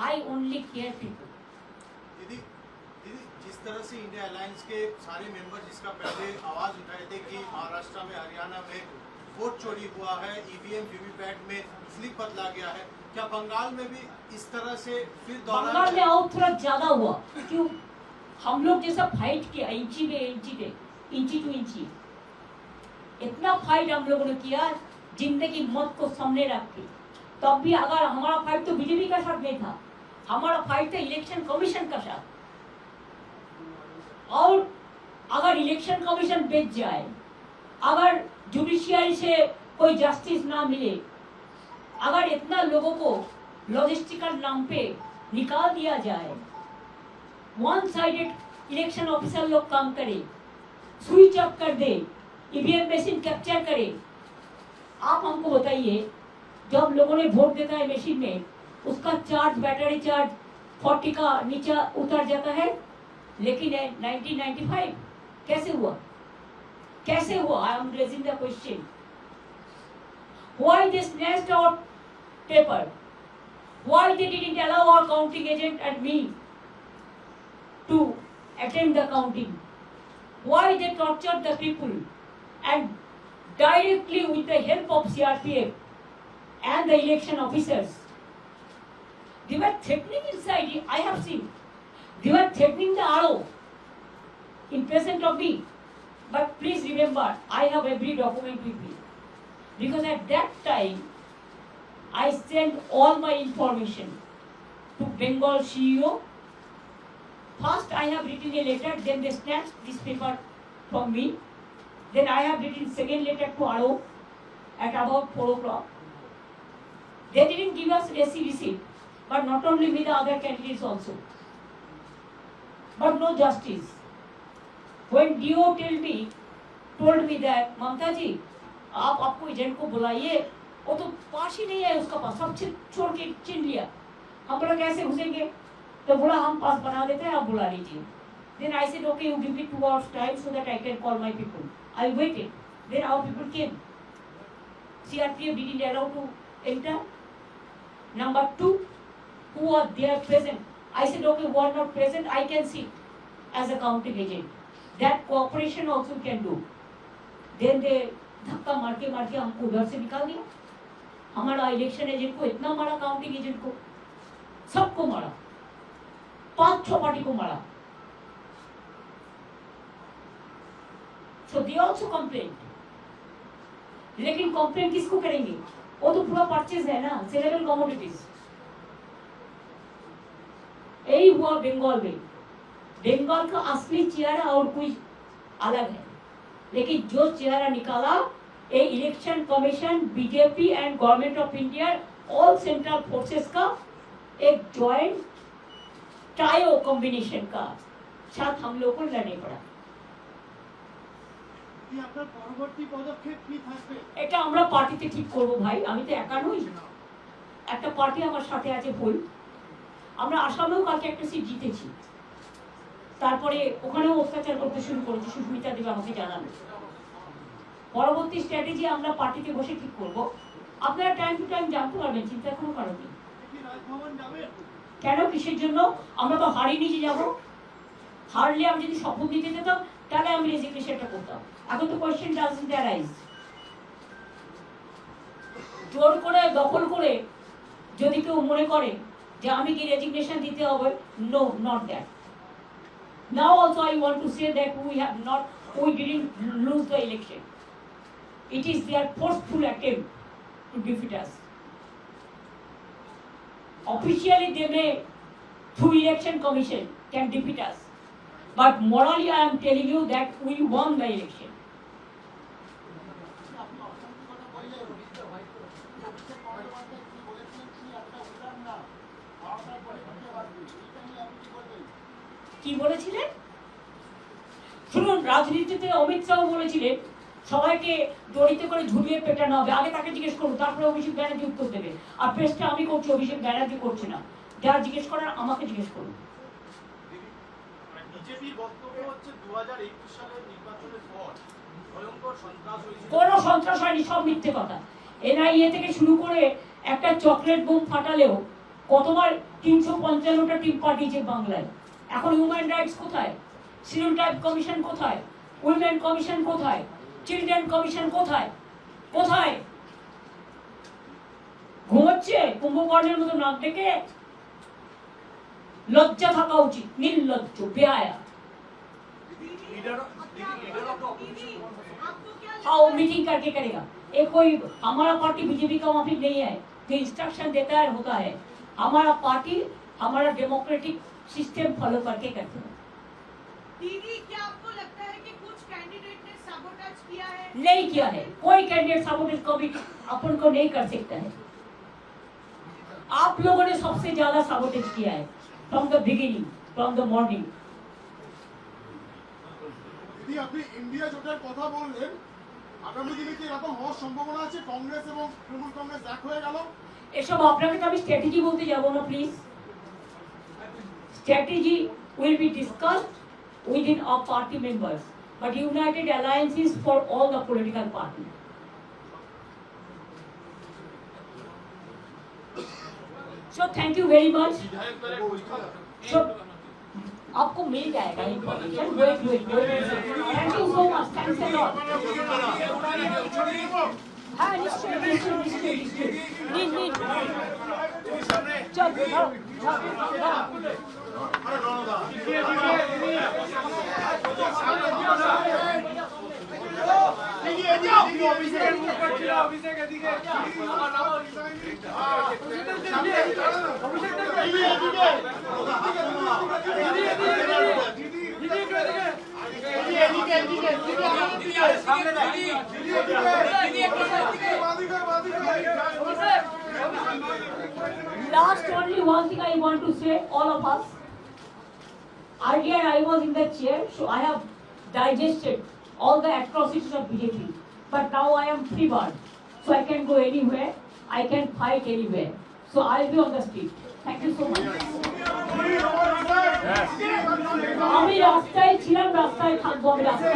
I only care people. दीदी जिस तरह से इंडिया अलायंस के सारे मेंबर जिसका पहले आवाज उठाए थे कि महाराष्ट्र में हरियाणा में वोट चोरी हुआ है, ईवीएम वीवीपैट में स्लिप बदला गया है, क्या बंगाल में भी इस तरह से फिर बंगाल में और थोड़ा ज्यादा हुआ? क्यों? हम लोग जैसा फाइट किया इंची टू इंची, इतना फाइट हम लोगों ने किया जिंदगी मौत को सामने रख के। तब भी अगर हमारा फाइट तो बीजेपी का साथ नहीं था, हमारा फाइट था इलेक्शन कमीशन का साथ। और अगर इलेक्शन कमीशन बेच जाए, अगर जुडिशियरी से कोई जस्टिस ना मिले, अगर इतना लोगों को लॉजिस्टिकल नाम पे निकाल दिया जाए, वन साइडेड इलेक्शन ऑफिसर लोग काम करे, स्विच ऑफ कर दे, ईवीएम मशीन कैप्चर करे। आप हमको बताइए, जब लोगों ने वोट देता है मशीन में, उसका चार्ज, बैटरी चार्ज 40 का नीचे उतर जाता है, लेकिन 1995 कैसे हुआ? कैसे हुआ? I am raising the question. Why they snatched our paper? Why they didn't allow our counting agent and me to attend the counting? Why they tortured the people and directly with the help of CRPF and the election officers? They were threatening inside. I have seen. They were threatening the RO in presence of me. But please remember, I have every document with me. Because at that time, I sent all my information to Bengal CEO. First, I have written a letter, then they snatched this paper from me. Then I have written second letter to RO at about 4 o'clock. They didn't give us receipt, but not only me, the other candidates also. But no justice. When DO told me that, Mamta ji, आप आपको agent को बुलाइए, वो तो पास ही नहीं है उसका पास, सब छोड़ के चिन लिया। हम बोला कैसे घुसेंगे? तो बोला हम पास बना देते हैं, आप बुला लीजिए। Then I said, okay, you give me 2 hours time so that I can call my people. I waited. Then our people came. CRPF didn't allow to enter. Number 2, who was there present? I said, okay, who are not present, I can sit as a counting agent. That cooperation also can do. Then they धक्का मार के हमको उधर से निकाल दिया। हमारा election agent को इतना मारा, काउंटिंग एजेंट को, सबको मारा, 5-6 पार्टी को मारा। So they also complained. लेकिन कंप्लेंट किसको करेंगे? वो तो पूरा परचेज है ना, सेलेबल कमोडिटीज। यही हुआ बंगाल में। बंगाल का असली चेहरा और कोई अलग है, लेकिन जो चेहरा निकाला ए election commission, BJP and government of India, all central forces का एक जॉइंट ट्रायो कॉम्बिनेशन का साथ हम लोगों को लड़ने पड़ा। এটা আমরা পার্টিতে ঠিক করব ভাই, আমি তো একা নই, একটা পার্টি আমার সাথে আছে ফুল। আমরা আসামেও কালকে একটা সিট জিতেছি, তারপরে ওখানেও অত্যাচার করতে শুরু করেছে, সুস্মিতা দেব আমাকে জানালো। পরবর্তী স্ট্র্যাটেজি আমরা পার্টিতে বসে ঠিক করব। আপনারা টাইম টু টাইম জানতে পারবেন, চিন্তা কোনো কারণ নেই। কেন, কিসের জন্য? আমরা তো হারিয়ে নিয়ে যাব। হারলে আমি যদি শপথ দিতে যেতাম তাহলে আমি রেজিগনেশনটা করতাম। এখন তো কোয়েশ্চেন ডাজন্ট অ্যারাইজ। জোর করে দখল করে যদি কেউ মনে করে যে আমি কি রেজিগনেশন দিতে হবে, no, not that. Now also I want to say that we didn't lose the election. It is their forceful attempt to defeat us. Officially they may, through election commission, can defeat us. But morally I am telling you that we won the election. কি বলেছিলেন শুনুন, রাজনীতিতে অমিত শাহ বলেছিলেন সবাইকে দড়িতে করে ঝুলিয়ে পেটানো হবে। আগে তাকে জিজ্ঞেস করুন, তারপরে অভিষেক ব্যানার্জি উত্তর দেবে। আর প্রেসটা আমি করছি, অভিষেক ব্যানার্জি করছে না। যা জিজ্ঞেস করার আমাকে জিজ্ঞেস করুন। কোনো সন্ত্রাস হয়নি, সব মিথ্যে কথা। এনআইএ থেকে শুরু করে একটা চকলেট বোম ফাটালেও কতবার 355টা টিম পাঠিয়েছে বাংলায়। এখন হিউম্যান রাইটস কোথায়? শিডিউল ট্রাইব কমিশন কোথায়? উইমেন কমিশন কোথায়? চিলড্রেন কমিশন কোথায়? কোথায়? ঘুমোচ্ছে কুম্ভকর্ণের মতো নাক ডেকে? লজ্জা থাকা উচিত, নির্লজ্জ, বেহায়া। हाँ वो मीटिंग करके करेगा। ये कोई हमारा पार्टी बीजेपी का माफिक नहीं है जो इंस्ट्रक्शन देता है होता है। हमारा पार्टी हमारा डेमोक्रेटिक सिस्टम फॉलो करके करते हैं। दीदी क्या आपको लगता है कि कुछ कैंडिडेट ने सबोटाज किया है? नहीं किया है, कोई कैंडिडेट सबोटेज को भी अपन को नहीं कर सकता है। आप लोगों ने सबसे ज्यादा सबोटेज किया है from the beginning, from the morning. দিদি আপনি ইন্ডিয়া জোটের কথা বললেন, আগামী দিনে কি এরকম হওয়ার সম্ভাবনা আছে? কংগ্রেস এবং তৃণমূল কংগ্রেস এক হয়ে গেল? এসব আপনাকে তো আমি স্ট্র্যাটেজি বলতে যাব না please. Strategy will be discussed within our party members, but united alliance is for all the political parties. So thank you very much. So आपको मिल जाएगा information. Wait thank you so much, thanks a lot. हाँ निश्चय निश्चय निश्चय निश्चय NEET चल Last only one thing I want to say, all of us. Earlier I was in the chair, so I have digested all the atrocities of BJP. But now I am free bird, so I can go anywhere, I can fight anywhere. So I'll be on the street. Thank you so much. আমি রাস্তায় ছিলাম, রাস্তায় থাকবো, আমি রাস্তায়